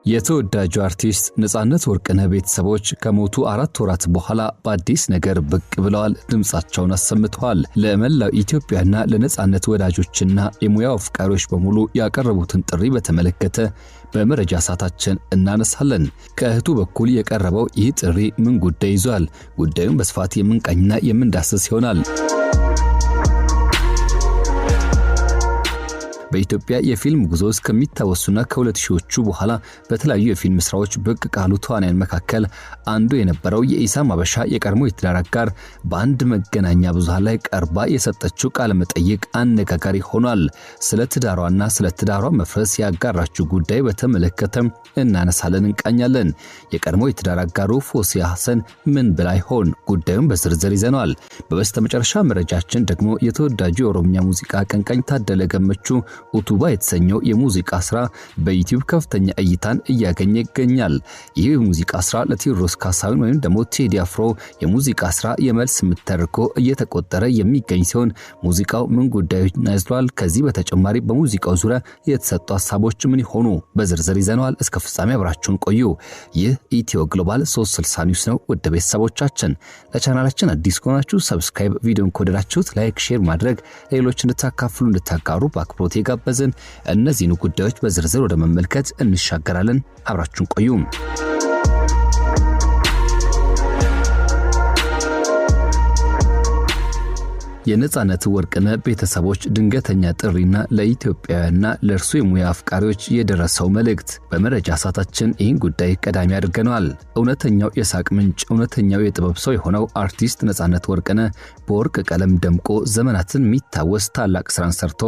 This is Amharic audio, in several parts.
የተወዳጁ አርቲስት ነጻነት ወርቅነህ ቤተሰቦች ከሞቱ 4 ወራት በኋላ በአዲስ ነገር ብቅ ብለዋል። ድምጻቸውን አሰምተዋል። ለመላው ኢትዮጵያና ለነጻነት ወዳጆችና የሙያው አፍቃሪዎች በሙሉ ያቀረቡትን ጥሪ በተመለከተ በመረጃ ሰዓታችን እናነሳለን። ከእህቱ በኩል የቀረበው ይህ ጥሪ ምን ጉዳይ ይዟል? ጉዳዩን በስፋት የምንቃኝና የምንዳስስ ይሆናል። በኢትዮጵያ የፊልም ጉዞ እስከሚታወሱና ከ2000ዎቹ በኋላ በተለያዩ የፊልም ስራዎች ብቅ ካሉ ተዋናያን መካከል አንዱ የነበረው የኢሳም አበሻ የቀድሞ የትዳር አጋር በአንድ መገናኛ ብዙሃን ላይ ቀርባ የሰጠችው ቃለ መጠይቅ አነጋጋሪ ሆኗል። ስለ ትዳሯና ስለ ትዳሯ መፍረስ ያጋራችው ጉዳይ በተመለከተ እናነሳለን፣ እንቃኛለን። የቀድሞ የትዳር አጋሩ ፎሲያ ሐሰን ምን ብላ ይሆን? ጉዳዩን በዝርዝር ይዘናል። በመጨረሻ መረጃችን ደግሞ የተወዳጁ የኦሮሚያ ሙዚቃ አቀንቃኝ ታደለ ገመቹ ኡቱባ የተሰኘው የሙዚቃ ስራ በዩቲዩብ ከፍተኛ እይታን እያገኘ ይገኛል። ይህ ሙዚቃ ስራ ለቴዎድሮስ ካሳሁን ወይም ደግሞ ቴዲ አፍሮ የሙዚቃ ስራ የመልስ ምት ተደርጎ እየተቆጠረ የሚገኝ ሲሆን ሙዚቃው ምን ጉዳዮችን ይዟል? ከዚህ በተጨማሪ በሙዚቃው ዙሪያ የተሰጡ ሐሳቦች ምን ይሆኑ? በዝርዝር ይዘናል። እስከ ፍጻሜ አብራችሁን ቆዩ። ይህ ኢትዮ ግሎባል 360 ኒውስ ነው። ውድ ቤተሰቦቻችን ለቻናላችን አዲስ ከሆናችሁ ሰብስክራይብ፣ ቪዲዮን ከወደዳችሁት ላይክ፣ ሼር ማድረግ ሌሎች እንድታካፍሉ እንድታጋሩ በአክብሮት ጋበዝን። እነዚህን ጉዳዮች በዝርዝር ወደ መመልከት እንሻገራለን። አብራችሁን ቆዩ። የነጻነት ወርቅነህ ቤተሰቦች ድንገተኛ ጥሪና ለኢትዮጵያውያንና ለእርሱ የሙያ አፍቃሪዎች የደረሰው መልእክት በመረጃ ሰዓታችን ይህን ጉዳይ ቀዳሚ አድርገናል። እውነተኛው የሳቅ ምንጭ፣ እውነተኛው የጥበብ ሰው የሆነው አርቲስት ነጻነት ወርቅነህ በወርቅ ቀለም ደምቆ ዘመናትን የሚታወስ ታላቅ ስራን ሰርቶ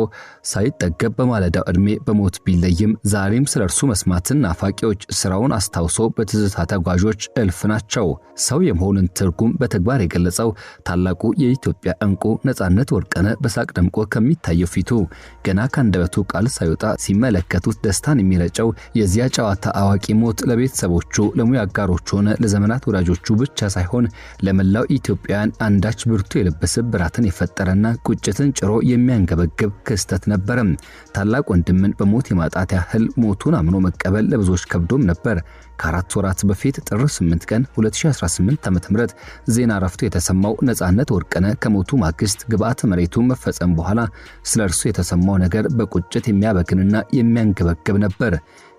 ሳይጠገብ በማለዳው ዕድሜ በሞት ቢለይም ዛሬም ስለ እርሱ መስማትን ናፋቂዎች ስራውን አስታውሶ በትዝታ ተጓዦች እልፍ ናቸው። ሰው የመሆንን ትርጉም በተግባር የገለጸው ታላቁ የኢትዮጵያ እንቁ ነጻነት ወርቅነህ በሳቅ ደምቆ ከሚታየው ፊቱ ገና ካንደበቱ ቃል ሳይወጣ ሲመለከቱት ደስታን የሚረጨው የዚያ ጨዋታ አዋቂ ሞት ለቤተሰቦቹ፣ ለሙያ አጋሮቹ ሆነ ለዘመናት ወዳጆቹ ብቻ ሳይሆን ለመላው ኢትዮጵያውያን አንዳች ብርቱ የልብ ስብራትን የፈጠረና ቁጭትን ጭሮ የሚያንገበግብ ክስተት ነበር። ታላቅ ወንድምን በሞት የማጣት ያህል ሞቱን አምኖ መቀበል ለብዙዎች ከብዶም ነበር። ከ4 ወራት በፊት ጥር 8 ቀን 2018 ዓ.ም ዜና ረፍቶ የተሰማው ነጻነት ወርቅነህ ከሞቱ ማግስት ግብአተ መሬቱ መፈጸም በኋላ ስለ እርሱ የተሰማው ነገር በቁጭት የሚያበግንና የሚያንገበግብ ነበር።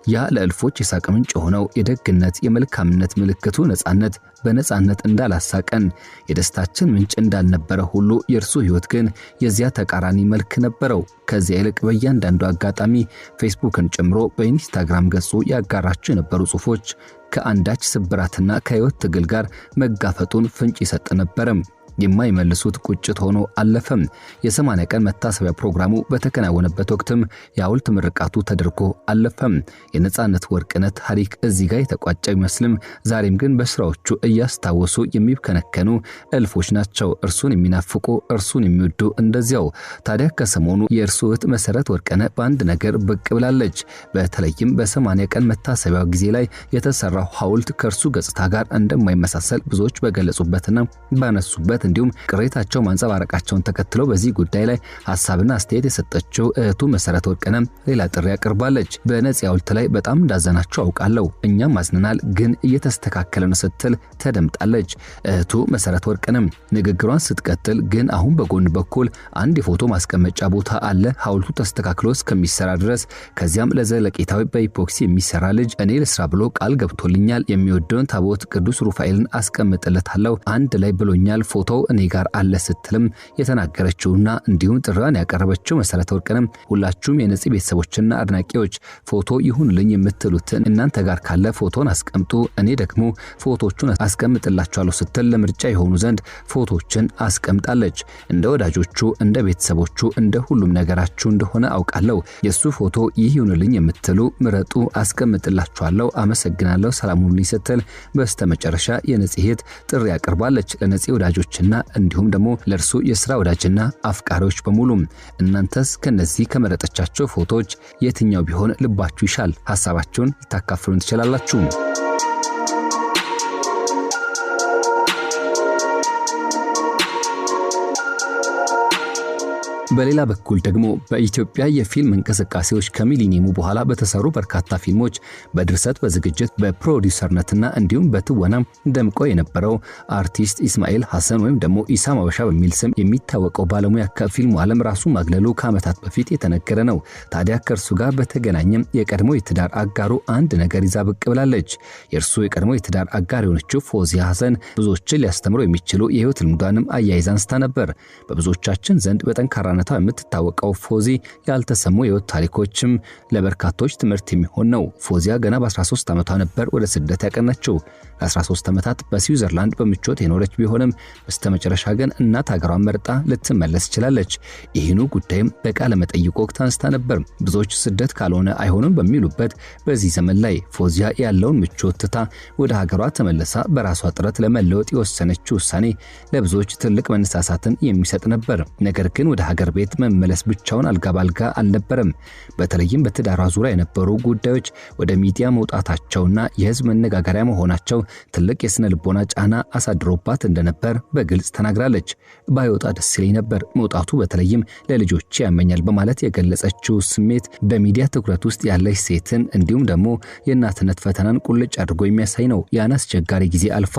ያ ለእልፎች የሳቅ ምንጭ ሆነው የደግነት የመልካምነት ምልክቱ ነጻነት በነጻነት እንዳላሳቀን የደስታችን ምንጭ እንዳልነበረ ሁሉ የእርሱ ሕይወት ግን የዚያ ተቃራኒ መልክ ነበረው። ከዚያ ይልቅ በእያንዳንዱ አጋጣሚ ፌስቡክን ጨምሮ በኢንስታግራም ገጹ ያጋራቸው የነበሩ ጽሑፎች ከአንዳች ስብራትና ከሕይወት ትግል ጋር መጋፈጡን ፍንጭ ይሰጥ ነበረም። የማይመልሱት ቁጭት ሆኖ አለፈም። የ80 ቀን መታሰቢያ ፕሮግራሙ በተከናወነበት ወቅትም የሐውልት ምርቃቱ ተደርጎ አለፈም። የነጻነት ወርቅነህ ታሪክ እዚህ ጋር የተቋጨ ይመስልም ዛሬም ግን በስራዎቹ እያስታወሱ የሚከነከኑ እልፎች ናቸው። እርሱን የሚናፍቁ እርሱን የሚወዱ እንደዚያው። ታዲያ ከሰሞኑ የእርሱ እህት መሰረት ወርቅነህ በአንድ ነገር ብቅ ብላለች። በተለይም በ80 ቀን መታሰቢያው ጊዜ ላይ የተሰራው ሐውልት ከእርሱ ገጽታ ጋር እንደማይመሳሰል ብዙዎች በገለጹበትና ባነሱበት እንዲሁም ቅሬታቸው ማንጸባረቃቸውን ተከትሎ በዚህ ጉዳይ ላይ ሐሳብና አስተያየት የሰጠችው እህቱ መሰረት ወርቅነህ ሌላ ጥሪ አቅርባለች። በነጽ ሐውልት ላይ በጣም እንዳዘናቸው አውቃለሁ፣ እኛም አዝነናል፣ ግን እየተስተካከለ ነው ስትል ተደምጣለች። እህቱ መሰረት ወርቅነህ ንግግሯን ስትቀጥል ግን አሁን በጎን በኩል አንድ የፎቶ ማስቀመጫ ቦታ አለ፣ ሐውልቱ ተስተካክሎ እስከሚሰራ ድረስ፣ ከዚያም ለዘለቄታዊ በኢፖክሲ የሚሰራ ልጅ እኔ ልስራ ብሎ ቃል ገብቶልኛል፣ የሚወደውን ታቦት ቅዱስ ሩፋኤልን አስቀምጥለታለሁ አንድ ላይ ብሎኛል፣ ፎቶ እኔ ጋር አለ ስትልም የተናገረችውና እንዲሁም ጥሪዋን ያቀረበችው መሰረት ወርቅነህ ሁላችሁም የነጽ ቤተሰቦችና አድናቂዎች ፎቶ ይሁንልኝ የምትሉትን እናንተ ጋር ካለ ፎቶን አስቀምጡ፣ እኔ ደግሞ ፎቶቹን አስቀምጥላችኋለሁ ስትል ለምርጫ የሆኑ ዘንድ ፎቶችን አስቀምጣለች። እንደ ወዳጆቹ እንደ ቤተሰቦቹ እንደ ሁሉም ነገራችሁ እንደሆነ አውቃለሁ። የሱ ፎቶ ይሁንልኝ የምትሉ ምረጡ፣ አስቀምጥላችኋለሁ፣ አመሰግናለሁ፣ ሰላም ሁኑልኝ ስትል በስተመጨረሻ የነጽሄት ጥሪ ያቀርባለች ለነጽ ወዳጆችና እንዲሁም ደግሞ ለርሱ የሥራ ወዳጅና አፍቃሪዎች በሙሉ። እናንተስ ከነዚህ ከመረጠቻቸው ፎቶዎች የትኛው ቢሆን ልባችሁ ይሻል? ሐሳባችሁን ልታካፍሉን ትችላላችሁ። በሌላ በኩል ደግሞ በኢትዮጵያ የፊልም እንቅስቃሴዎች ከሚሊኒየሙ በኋላ በተሰሩ በርካታ ፊልሞች በድርሰት በዝግጅት በፕሮዲውሰርነትና እንዲሁም በትወናም ደምቆ የነበረው አርቲስት ኢስማኤል ሐሰን ወይም ደግሞ ኢሳም አበሻ በሚል ስም የሚታወቀው ባለሙያ ከፊልሙ ዓለም ራሱ ማግለሉ ከዓመታት በፊት የተነገረ ነው። ታዲያ ከእርሱ ጋር በተገናኘም የቀድሞ የትዳር አጋሩ አንድ ነገር ይዛ ብቅ ብላለች። የእርሱ የቀድሞ የትዳር አጋር የሆነችው ፎዚያ ሐሰን ብዙዎችን ሊያስተምሩ የሚችሉ የህይወት ልምዷንም አያይዛ አንስታ ነበር። በብዙዎቻችን ዘንድ በጠንካራነቷ የምትታወቀው ፎዚ ያልተሰሙ የህይወት ታሪኮችም ለበርካቶች ትምህርት የሚሆን ነው። ፎዚያ ገና በ13 ዓመቷ ነበር ወደ ስደት ያቀናችው። ለ13 ዓመታት በስዊዘርላንድ በምቾት የኖረች ቢሆንም በስተመጨረሻ ግን እናት ሀገሯን መርጣ ልትመለስ ችላለች። ይህኑ ጉዳይም በቃለ መጠይቅ ወቅት አንስታ ነበር። ብዙዎች ስደት ካልሆነ አይሆንም በሚሉበት በዚህ ዘመን ላይ ፎዚያ ያለውን ምቾት ትታ ወደ ሀገሯ ተመለሳ በራሷ ጥረት ለመለወጥ የወሰነችው ውሳኔ ለብዙዎች ትልቅ መነሳሳትን የሚሰጥ ነበር። ነገር ግን ወደ ሀገር ቤት መመለስ ብቻውን አልጋ ባልጋ አልነበረም። በተለይም በትዳሯ ዙሪያ የነበሩ ጉዳዮች ወደ ሚዲያ መውጣታቸውና የህዝብ መነጋገሪያ መሆናቸው ትልቅ የስነ ልቦና ጫና አሳድሮባት እንደነበር በግልጽ ተናግራለች። ባይወጣ ደስ ይለኝ ነበር፣ መውጣቱ በተለይም ለልጆቼ ያመኛል በማለት የገለጸችው ስሜት በሚዲያ ትኩረት ውስጥ ያለች ሴትን እንዲሁም ደግሞ የእናትነት ፈተናን ቁልጭ አድርጎ የሚያሳይ ነው። ያን አስቸጋሪ ጊዜ አልፋ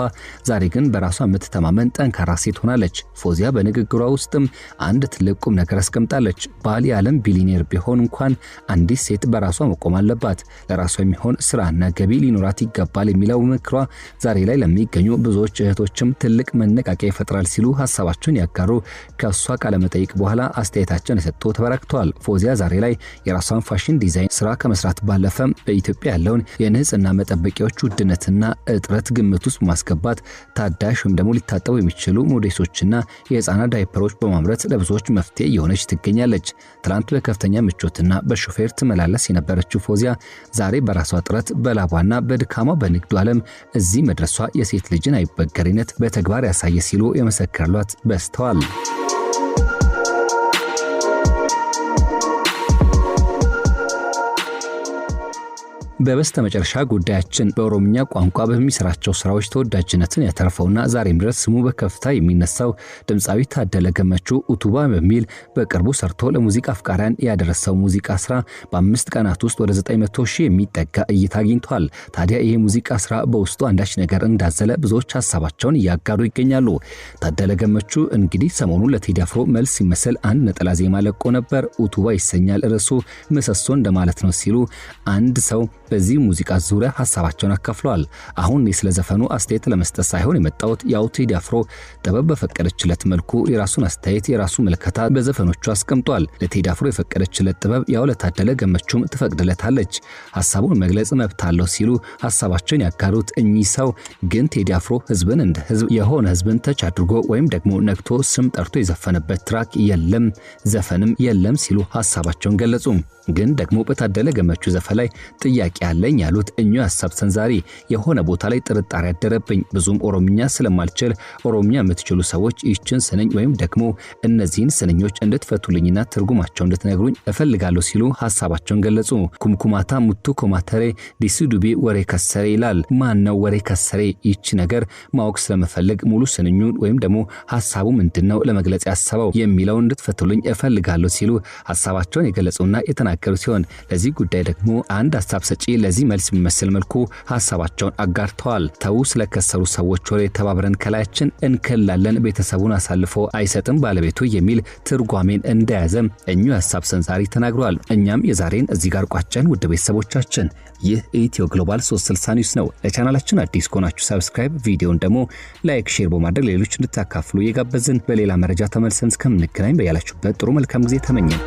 ዛሬ ግን በራሷ የምትተማመን ጠንካራ ሴት ሆናለች። ፎዚያ በንግግሯ ውስጥም አንድ ትልቅ ቁም ነገር አስቀምጣለች። ባል የዓለም ቢሊዮኔር ቢሆን እንኳን አንዲት ሴት በራሷ መቆም አለባት፣ ለራሷ የሚሆን ስራና ገቢ ሊኖራት ይገባል የሚለው ምክሯ ዛሬ ላይ ለሚገኙ ብዙዎች እህቶችም ትልቅ መነቃቂያ ይፈጥራል ሲሉ ሐሳባቸውን ያጋሩ ከሷ ቃለ መጠይቅ በኋላ አስተያየታቸውን የሰጡ ተበራክተዋል። ፎዚያ ዛሬ ላይ የራሷን ፋሽን ዲዛይን ስራ ከመስራት ባለፈ በኢትዮጵያ ያለውን የንጽህና መጠበቂያዎች ውድነትና እጥረት ግምት ውስጥ ማስገባት ታዳሽ ወይም ደግሞ ሊታጠቡ የሚችሉ ሞዴሶችና የህፃናት ዳይፐሮች በማምረት ለብዙዎች መፍትሄ የሆነች ትገኛለች። ትላንት በከፍተኛ ምቾትና በሾፌር ትመላለስ የነበረችው ፎዚያ ዛሬ በራሷ ጥረት በላቧና በድካሟ በንግዱ ዓለም እዚህ መድረሷ የሴት ልጅን አይበገሪነት በተግባር ያሳየ ሲሉ የመሰከሩላት በስተዋል። በበስተመጨረሻ ጉዳያችን በኦሮምኛ ቋንቋ በሚሰራቸው ስራዎች ተወዳጅነትን ያተረፈውና ዛሬም ድረስ ስሙ በከፍታ የሚነሳው ድምፃዊ ታደለ ገመቹ ኡቱባ በሚል በቅርቡ ሰርቶ ለሙዚቃ አፍቃሪያን ያደረሰው ሙዚቃ ስራ በ5 ቀናት ውስጥ ወደ 900,000 የሚጠጋ እይታ አግኝቷል። ታዲያ ይሄ ሙዚቃ ስራ በውስጡ አንዳች ነገር እንዳዘለ ብዙዎች ሐሳባቸውን እያጋሩ ይገኛሉ። ታደለ ገመቹ እንግዲህ ሰሞኑን ለቴዲ አፍሮ መልስ ሲመስል አንድ ነጠላ ዜማ ለቆ ነበር። ኡቱባ ይሰኛል ርዕሱ፣ ምሰሶ እንደማለት ነው ሲሉ አንድ ሰው በዚህ ሙዚቃ ዙሪያ ሐሳባቸውን አካፍለዋል። አሁን ስለ ዘፈኑ አስተያየት ለመስጠት ሳይሆን የመጣሁት ያው ቴዲ አፍሮ ጥበብ በፈቀደችለት መልኩ የራሱን አስተያየት የራሱ መልከታ በዘፈኖቹ አስቀምጧል። ለቴዲ አፍሮ የፈቀደችለት ጥበብ ያው ለታደለ ገመቹም ትፈቅድለታለች፣ ሐሳቡን መግለጽ መብት አለው ሲሉ ሐሳባቸውን ያጋሩት እኚህ ሰው ግን ቴዲ አፍሮ ህዝብን እንደ ህዝብ የሆነ ህዝብን ተች አድርጎ ወይም ደግሞ ነክቶ ስም ጠርቶ የዘፈነበት ትራክ የለም ዘፈንም የለም ሲሉ ሐሳባቸውን ገለጹ። ግን ደግሞ በታደለ ገመቹ ዘፈን ላይ ጥያቄ ያለኝ ያሉት እኚሁ ሐሳብ ሰንዛሪ የሆነ ቦታ ላይ ጥርጣሬ ያደረብኝ፣ ብዙም ኦሮምኛ ስለማልችል ኦሮምኛ የምትችሉ ሰዎች ይህችን ስንኝ ወይም ደግሞ እነዚህን ስንኞች እንድትፈቱልኝና ትርጉማቸው እንድትነግሩኝ እፈልጋለሁ ሲሉ ሐሳባቸውን ገለጹ። ኩምኩማታ ሙቱ ኮማተሬ ዲሱዱቢ ወሬ ከሰሬ ይላል። ማን ነው ወሬ ከሰሬ? ይህች ነገር ማወቅ ስለመፈልግ ሙሉ ስንኙን ወይም ደግሞ ሐሳቡ ምንድነው ለመግለጽ ያሰበው የሚለው እንድትፈቱልኝ እፈልጋለሁ ሲሉ ሐሳባቸውን የገለጹና የተናገሩ ሲሆን ለዚህ ጉዳይ ደግሞ አንድ ሐሳብ ሰጪ ለዚህ መልስ የሚመስል መልኩ ሐሳባቸውን አጋርተዋል። ተው ስለከሰሩ ሰዎች ወሬ ተባብረን ከላያችን እንከላለን፣ ቤተሰቡን አሳልፎ አይሰጥም ባለቤቱ የሚል ትርጓሜን እንደያዘም እኚሁ ሐሳብ ሰንዛሪ ተናግሯል። እኛም የዛሬን እዚህ ጋር ቋጨን። ውድ ቤተሰቦቻችን ይህ ኢትዮ ግሎባል 360 ኒውስ ነው። ለቻናላችን አዲስ ከሆናችሁ ሰብስክራይብ፣ ቪዲዮን ደግሞ ላይክ፣ ሼር በማድረግ ሌሎች እንድታካፍሉ እየጋበዝን በሌላ መረጃ ተመልሰን እስከምንገናኝ በያላችሁበት ጥሩ መልካም ጊዜ ተመኘን።